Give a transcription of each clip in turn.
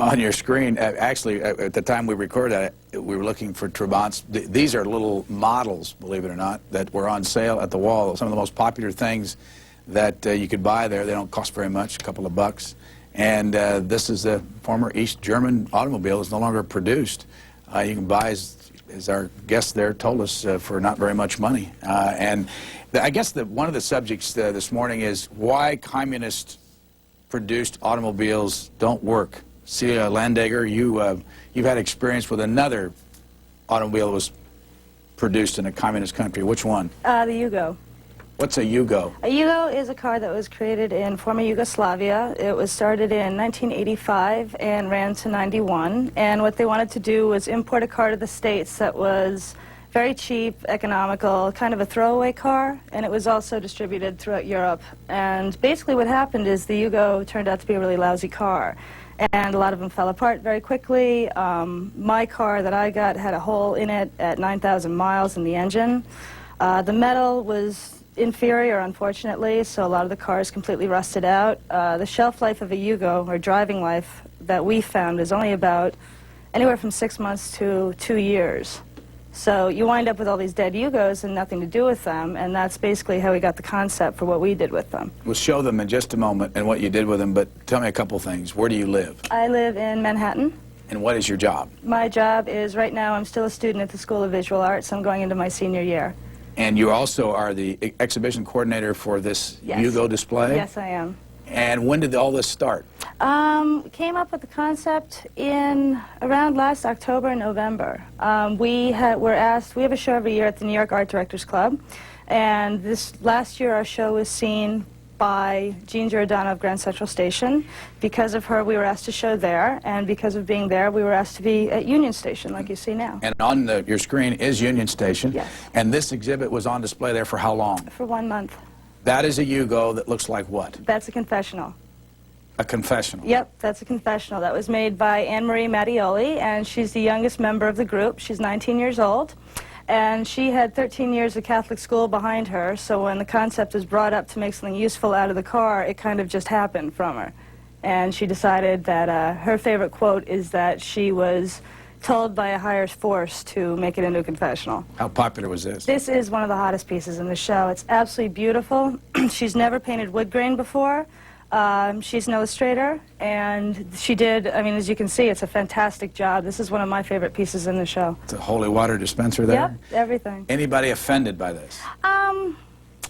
on your screen, actually, at the time we recorded it, we were looking for Trabants. These are little models, believe it or not, that were on sale at the wall. Some of the most popular things that you could buy there. They don't cost very much, a couple of bucks. And this is a former East German automobile. It's no longer produced. You can buy, as our guest there told us, for not very much money. And I guess one of the subjects this morning is why communist-produced automobiles don't work. Celia Landager, you've had experience with another automobile that was produced in a communist country. Which one? The Yugo. What's a Yugo? A Yugo is a car that was created in former Yugoslavia. It was started in 1985 and ran to 91. And what they wanted to do was import a car to the States that was very cheap, economical, kind of a throwaway car, and it was also distributed throughout Europe. And basically what happened is the Yugo turned out to be a really lousy car, and a lot of them fell apart very quickly. My car that I got had a hole in it at 9,000 miles in the engine. The metal was inferior, unfortunately, so a lot of the cars completely rusted out. The shelf life of a Yugo, or driving life, that we found is only about anywhere from 6 months to 2 years. So you wind up with all these dead Yugos and nothing to do with them, and that's basically how we got the concept for what we did with them. We'll show them in just a moment and what you did with them, but tell me a couple things. Where do you live? I live in Manhattan. And what is your job? My job is, right now, I'm still a student at the School of Visual Arts. I'm going into my senior year. And you also are the exhibition coordinator for this Yugo display? Yes, I am. And when did all this start? We came up with the concept in around last October, November. We were asked, we have a show every year at the New York Art Directors Club, and this last year our show was seen by Jean Giordano of Grand Central Station. Because of her, we were asked to show there, and because of being there, we were asked to be at Union Station, like you see now. And on your screen is Union Station. Yes. And this exhibit was on display there for how long? For 1 month. That is a Yugo that looks like what? That's a confessional. A confessional? Yep, that's a confessional. That was made by Anne-Marie Mattioli, and she's the youngest member of the group. She's 19 years old, and she had 13 years of Catholic school behind her, so when the concept was brought up to make something useful out of the car, it kind of just happened from her. And she decided that her favorite quote is that she was told by a higher force to make it into a confessional. How popular was this? This is one of the hottest pieces in the show. It's absolutely beautiful. She's never painted wood grain before. She's an illustrator, and she did, I mean, as you can see, it's a fantastic job. This is one of my favorite pieces in the show. It's a holy water dispenser there? Yep, everything. Anybody offended by this?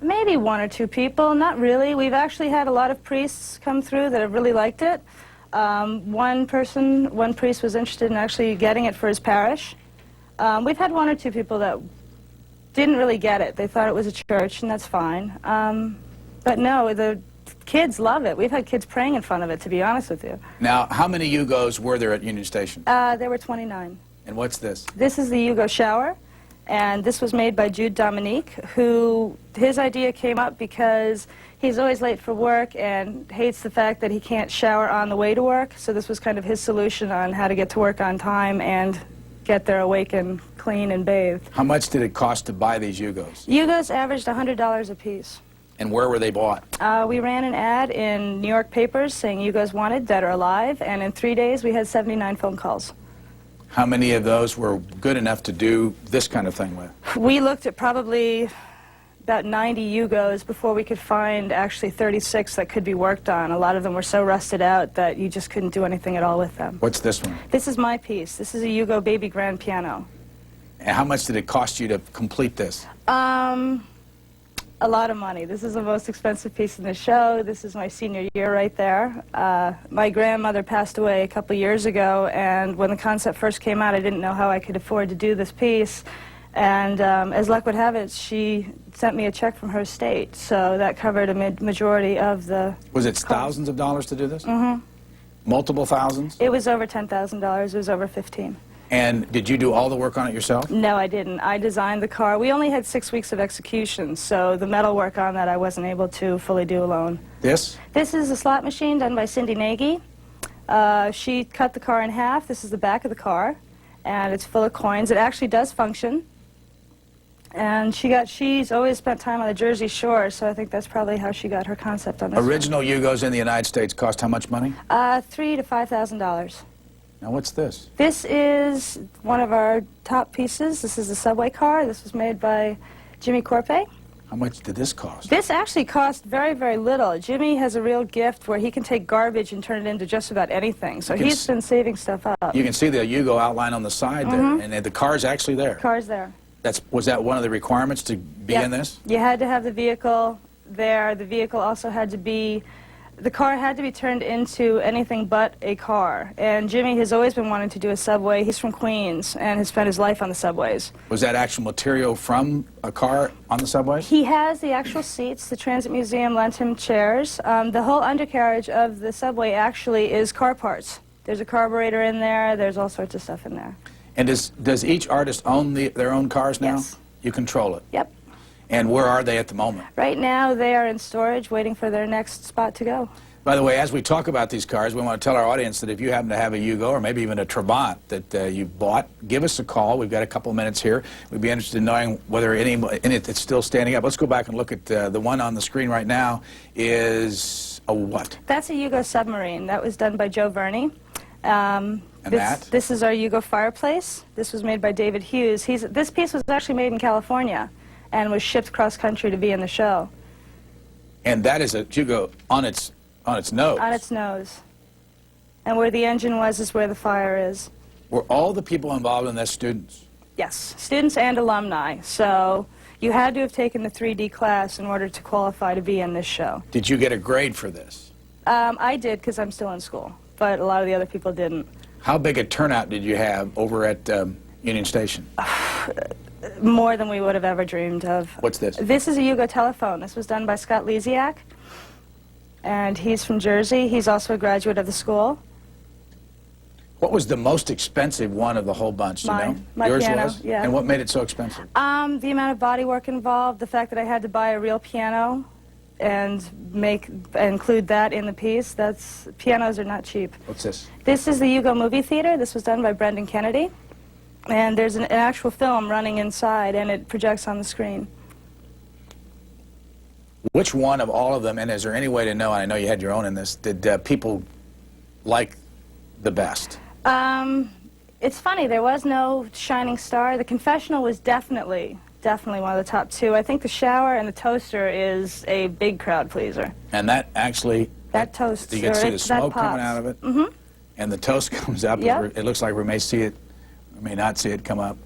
Maybe 1 or 2 people, not really. We've actually had a lot of priests come through that have really liked it. One priest was interested in actually getting it for his parish. We've had 1 or 2 people that didn't really get it. They thought it was a church, and that's fine. But no, the kids love it. We've had kids praying in front of it, to be honest with you. Now, how many Yugos were there at Union Station? There were 29. And what's this? This is the Yugo shower, and this was made by Jude Dominique, who, his idea came up because he's always late for work and hates the fact that he can't shower on the way to work, so this was kind of his solution on how to get to work on time and get there awake and clean and bathed. How much did it cost to buy these Yugos? Yugos averaged $100 a piece. And where were they bought? We ran an ad in New York papers saying Yugos wanted, dead or alive, and in 3 days we had 79 phone calls. How many of those were good enough to do this kind of thing with? We looked at probably about 90 Yugos before we could find actually 36 that could be worked on. A lot of them were so rusted out that you just couldn't do anything at all with them. What's this one? This is my piece. This is a Yugo baby grand piano. And how much did it cost you to complete this? A lot of money. This is the most expensive piece in the show. This is my senior year right there. My grandmother passed away a couple years ago, and when the concept first came out, I didn't know how I could afford to do this piece. And as luck would have it, she sent me a check from her estate, so that covered a majority of the Was it thousands of dollars to do this? Mm-hmm. Multiple thousands? It was over $10,000. It was over 15. And did you do all the work on it yourself? No, I didn't. I designed the car. We only had 6 weeks of execution, so the metal work on that I wasn't able to fully do alone. This? This is a slot machine done by Cindy Nagy. She cut the car in half. This is the back of the car, and it's full of coins. It actually does function. And she's always spent time on the Jersey Shore, so I think that's probably how she got her concept on this. Original Yugos in the United States cost how much money? $3,000 to $5,000. Now, what's this? This is one of our top pieces. This is the subway car. This was made by Jimmy Corpe. How much did this cost? This actually cost very, very little. Jimmy has a real gift where he can take garbage and turn it into just about anything. So he's been saving stuff up. You can see the Yugo outline on the side there, and the car's actually there. Car's there. Was that one of the requirements to be in this? You had to have the vehicle there. The vehicle also had to be, the car had to be turned into anything but a car. And Jimmy has always been wanting to do a subway. He's from Queens and has spent his life on the subways. Was that actual material from a car on the subway? He has the actual seats. The Transit Museum lent him chairs. The whole undercarriage of the subway actually is car parts. There's a carburetor in there. There's all sorts of stuff in there. And does each artist own their own cars now? Yes. You control it? Yep. And where are they at the moment? Right now, they are in storage, waiting for their next spot to go. By the way, as we talk about these cars, we want to tell our audience that if you happen to have a Yugo or maybe even a Trabant that you bought, give us a call. We've got a couple minutes here. We'd be interested in knowing whether any in it's still standing up. Let's go back and look at the one on the screen right now. Is a what? That's a Yugo submarine. That was done by Joe Verney. This is our Yugo fireplace. This was made by David Hughes. This piece was actually made in California and was shipped cross-country to be in the show. And that is a Yugo on its nose? On its nose. And where the engine was is where the fire is. Were all the people involved in this students? Yes, students and alumni. So you had to have taken the 3D class in order to qualify to be in this show. Did you get a grade for this? I did because I'm still in school, but a lot of the other people didn't. How big a turnout did you have over at Union Station? More than we would have ever dreamed of. What's this? This is a Yugo telephone. This was done by Scott Lesiak, and he's from Jersey. He's also a graduate of the school. What was the most expensive one of the whole bunch? Do you know? My Yours piano, was? yeah. And what made it so expensive? The amount of body work involved, the fact that I had to buy a real piano and include that in the piece. Pianos are not cheap. What's this? This is the Yugo Movie Theater. This was done by Brendan Kennedy. And there's an actual film running inside, and it projects on the screen. Which one of all of them, and is there any way to know, and I know you had your own in this, did people like the best? It's funny, there was no shining star. The confessional was definitely one of the top two. I think the shower and the toaster is a big crowd pleaser. And that actually... That toast. You can see the smoke coming out of it. Mm-hmm. And the toast comes up. Yep. It looks like we may see it, or may not see it come up.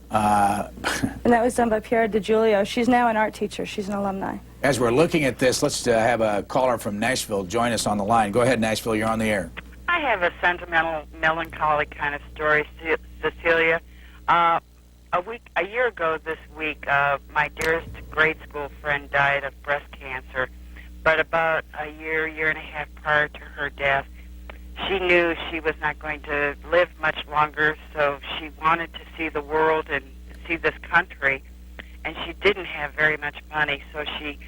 And that was done by Piera DiGiulio. She's now an art teacher. She's an alumni. As we're looking at this, let's have a caller from Nashville join us on the line. Go ahead, Nashville. You're on the air. I have a sentimental, melancholy kind of story, Cecilia. A year ago this week, my dearest grade school friend died of breast cancer. But about a year and a half prior to her death, she knew she was not going to live much longer, so she wanted to see the world and see this country. And she didn't have very much money, so she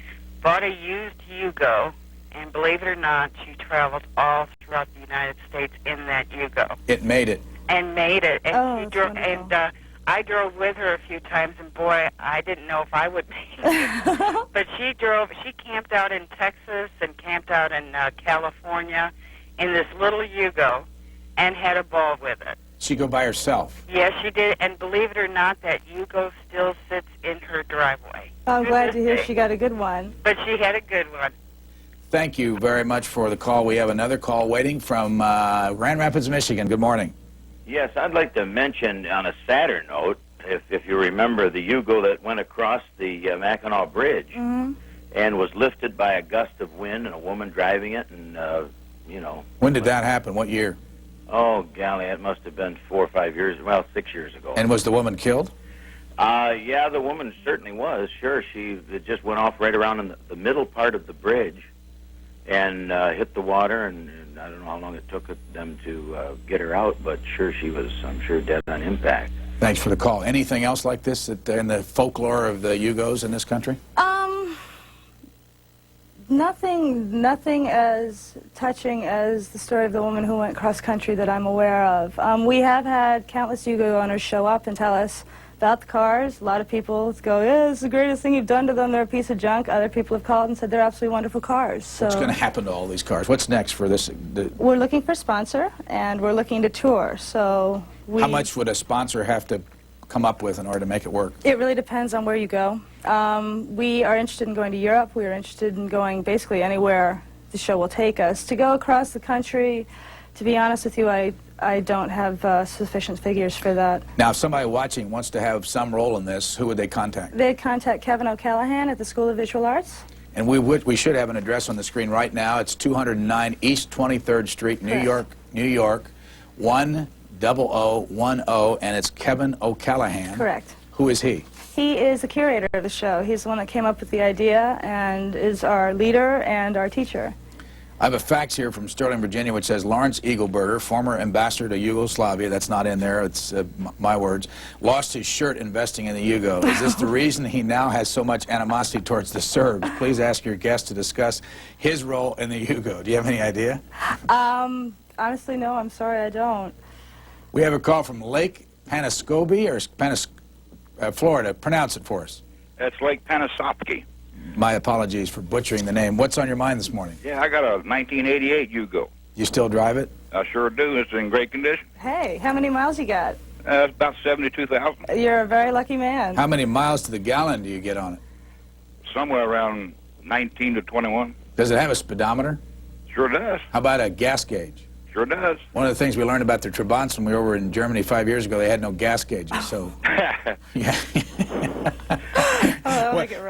bought a used Yugo, and believe it or not, she traveled all throughout the United States in that Yugo. It made it. And made it. And she drove, I drove with her a few times, and boy, I didn't know if I would make it. But she camped out in Texas and camped out in California in this little Yugo and had a ball with it. She go by herself? Yes, she did, and believe it or not, that Yugo still sits in her driveway. I'm glad to hear she got a good one. But she had a good one. Thank you very much for the call. We have another call waiting from Grand Rapids, Michigan. Good morning. Yes, I'd like to mention on a sadder note, if you remember the Yugo that went across the Mackinac Bridge and was lifted by a gust of wind and a woman driving it, and, you know. When did that happen? What year? Oh, golly, it must have been 4 or 5 years, well, 6 years ago. And was the woman killed? Yeah, the woman certainly was, sure. It just went off right around in the middle part of the bridge and hit the water, and I don't know how long it took them to get her out, but sure, she was, I'm sure, dead on impact. Thanks for the call. Anything else like this in the folklore of the Yugos in this country? Nothing as touching as the story of the woman who went cross-country that I'm aware of. We have had countless Yugo owners show up and tell us about the cars. A lot of people go, yeah, this is the greatest thing you've done to them. They're a piece of junk. Other people have called and said they're absolutely wonderful cars. So What's going to happen to all these cars? What's next for this? we're looking for a sponsor, and we're looking to tour. So How much would a sponsor have to come up with in order to make it work? It really depends on where you go. We are interested in going to Europe. We are interested in going basically anywhere the show will take us. To go across the country, to be honest with you, I don't have sufficient figures for that. Now, if somebody watching wants to have some role in this, who would they contact? They'd contact Kevin O'Callahan at the School of Visual Arts. And we should have an address on the screen right now. It's 209 East 23rd Street, New York, New York, 10010, and it's Kevin O'Callahan. Correct. Who is he? He is the curator of the show. He's the one that came up with the idea and is our leader and our teacher. I have a fax here from Sterling, Virginia, which says Lawrence Eagleberger, former ambassador to Yugoslavia, that's not in there, it's my words, lost his shirt investing in the Yugo. Is this the reason he now has so much animosity towards the Serbs? Please ask your guest to discuss his role in the Yugo. Do you have any idea? Honestly, no, I'm sorry, I don't. We have a call from Lake Paniscobe, or Florida. Pronounce it for us. That's Lake Panisopki. My apologies for butchering the name. What's on your mind this morning? Yeah, I got a 1988 Yugo. You still drive it? I sure do. It's in great condition. Hey, how many miles you got? It's about 72,000. You're a very lucky man. How many miles to the gallon do you get on it? Somewhere around 19 to 21. Does it have a speedometer? Sure does. How about a gas gauge? Sure does. One of the things we learned about the Trabants when we were over in Germany 5 years ago, they had no gas gauges, so... yeah.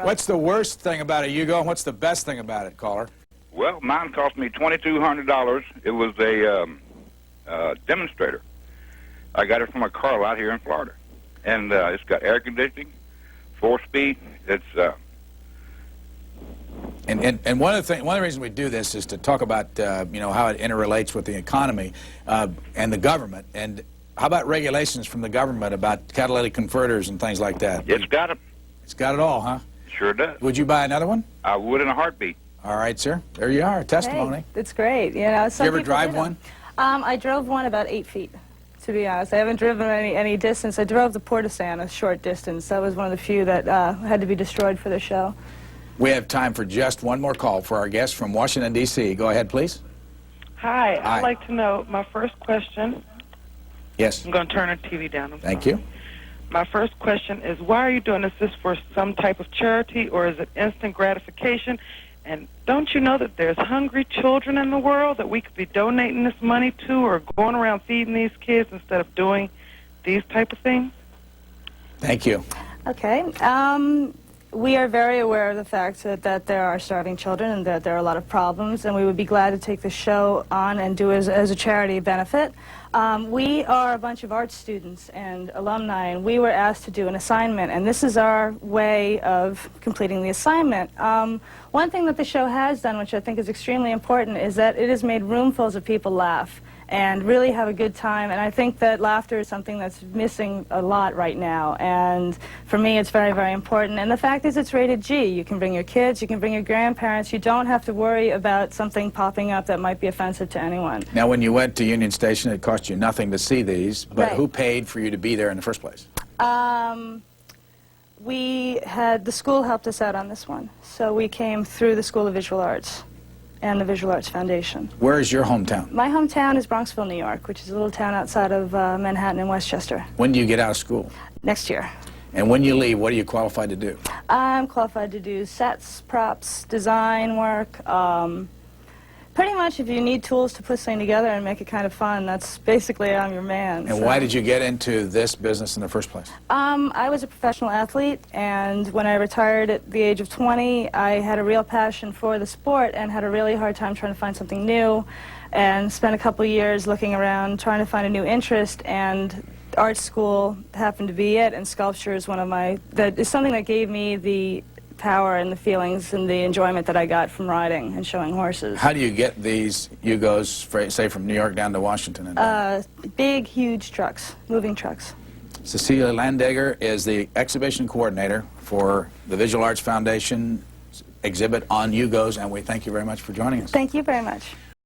What's the worst thing about a Yugo, and what's the best thing about it, caller? Well, mine cost me $2,200. It was a demonstrator. I got it from a car lot here in Florida. And it's got air conditioning, 4-speed. It's... And one of the reasons we do this is to talk about you know, how it interrelates with the economy and the government. And how about regulations from the government about catalytic converters and things like that? It's got it. It's got it all, huh? Sure does. Would you buy another one? I would in a heartbeat. All right, sir. There you are, testimony. Hey, it's great. You know, Did you ever drive one? I drove one about 8 feet, to be honest. I haven't driven any distance. I drove the Portisan a short distance. That was one of the few that had to be destroyed for the show. We have time for just one more call for our guest from Washington, D.C. Go ahead, please. Hi. Hi. I'd like to know, my first question... Yes. I'm going to turn the TV down. Thank you. My first question is, why are you doing this? Is this for some type of charity, or is it instant gratification? And don't you know that there's hungry children in the world that we could be donating this money to, or going around feeding these kids instead of doing these type of things? Thank you. Okay. We are very aware of the fact that there are starving children and that there are a lot of problems, and we would be glad to take the show on and do as a charity benefit. We are a bunch of art students and alumni, and we were asked to do an assignment, and this is our way of completing the assignment. One thing that the show has done, which I think is extremely important, is that it has made roomfuls of people laugh and really have a good time, and I think that laughter is something that's missing a lot right now, and for me it's very, very important. And the fact is, it's rated G. You can bring your kids, you can bring your grandparents. You don't have to worry about something popping up that might be offensive to anyone. Now, when you went to Union Station, it cost you nothing to see these, but Right. who paid for you to be there in the first place? The school helped us out on this one, so we came through the School of Visual Arts and the Visual Arts Foundation. Where is your hometown? My hometown is Bronxville, New York, which is a little town outside of Manhattan and Westchester. When do you get out of school? Next year. And when you leave, what are you qualified to do? I'm qualified to do sets, props, design work. Pretty much if you need tools to put something together and make it kind of fun, that's basically I'm your man. And why did you get into this business in the first place? I was a professional athlete, and when I retired at the age of 20, I had a real passion for the sport and had a really hard time trying to find something new, and spent a couple years looking around trying to find a new interest, and art school happened to be it, and sculpture is that is something that gave me the power and the feelings and the enjoyment that I got from riding and showing horses. How do you get these Yugos, say, from New York down to Washington? Big, huge trucks, moving trucks. Cecilia Landegger is the exhibition coordinator for the Visual Arts Foundation exhibit on Yugos, and we thank you very much for joining us. Thank you very much.